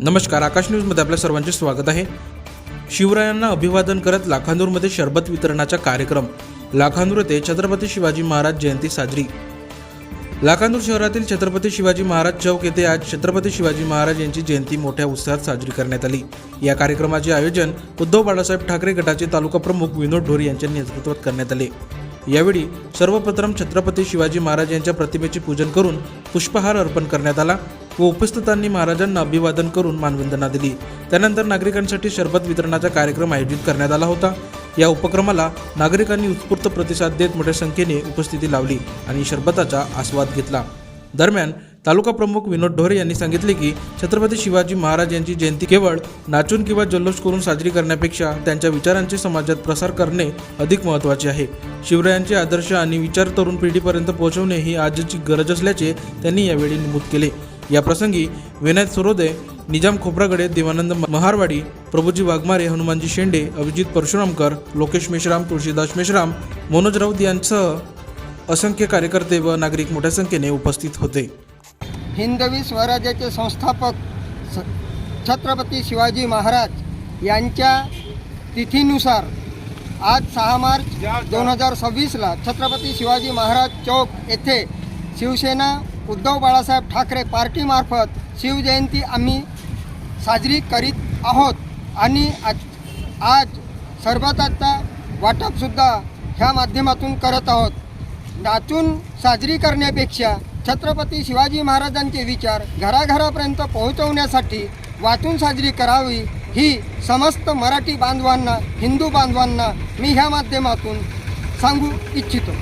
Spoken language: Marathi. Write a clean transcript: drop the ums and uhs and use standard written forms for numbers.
नमस्कार, आकाश न्यूजमध्ये आपल्या सर्वांचे स्वागत आहे। शिवरायांना अभिवादन करत लाखांदूरमध्ये शरबत वितरणाचा कार्यक्रम। लाखांदूर येथे छत्रपती शिवाजी महाराज जयंती साजरी। लाखांदूर शहरातील छत्रपती शिवाजी महाराज चौक येथे आज छत्रपती शिवाजी महाराज यांची जयंती मोठ्या उत्साहात साजरी करण्यात आली। या कार्यक्रमाचे आयोजन उद्धव बाळासाहेब ठाकरे गटाचे तालुका प्रमुख विनोद ढोरे यांच्या नेतृत्वात करण्यात आले। यावेळी सर्वप्रथम छत्रपती शिवाजी महाराज यांच्या प्रतिमेचे पूजन करून पुष्पहार अर्पण करण्यात आला व उपस्थितांनी महाराजांना अभिवादन करून मानवंदना दिली। त्यानंतर नागरिकांसाठी शरबत वितरणाचा कार्यक्रम आयोजित करण्यात आला होता। या उपक्रमाला नागरिकांनी उत्स्फूर्त प्रतिसाद देत मोठ्या संख्येने उपस्थिती लावली आणि शरबताचा आस्वाद घेतला। दरम्यान तालुका प्रमुख विनोद ढोरे यांनी सांगितले की छत्रपती शिवाजी महाराज यांची जयंती केवळ नाचून किंवा जल्लोष करून साजरी करण्यापेक्षा त्यांच्या विचारांचे समाजात प्रसार करणे अधिक महत्त्वाचे आहे। शिवरायांचे आदर्श आणि विचार तरुण पिढीपर्यंत पोहोचवणे ही आजची गरज असल्याचे त्यांनी यावेळी नमूद केले। या प्रसंगी विनायक सुरोदे, निजाम खोब्रागडे, देवानंद महारवाडी, प्रभुजी वाघमारे, हनुमानजी शेंडे, अभिजित परशुरामकर, लोकेश मेश्राम, तुळशीदास मेश्राम, मनोज राऊत यांसह असंख्य कार्यकर्ते व नागरिक मोठ्या संख्येने उपस्थित होते। हिंदवी स्वराज्याचे संस्थापक छत्रपती शिवाजी महाराज यांच्या तिथीनुसार आज 6 मार्च 2026ला छत्रपती शिवाजी महाराज चौक येथे शिवसेना उद्धव बाळासाहेब ठाकरे पार्टीमार्फत शिवजयंती आम्ही साजरी करीत आहोत आणि आज सरबताचा वाटपसुद्धा ह्या माध्यमातून करत आहोत। नाचून साजरी करण्यापेक्षा छत्रपती शिवाजी महाराजांचे विचार घराघरापर्यंत पोहोचवण्यासाठी वाचून साजरी करावी ही समस्त मराठी बांधवांना, हिंदू बांधवांना मी ह्या माध्यमातून सांगू इच्छितो।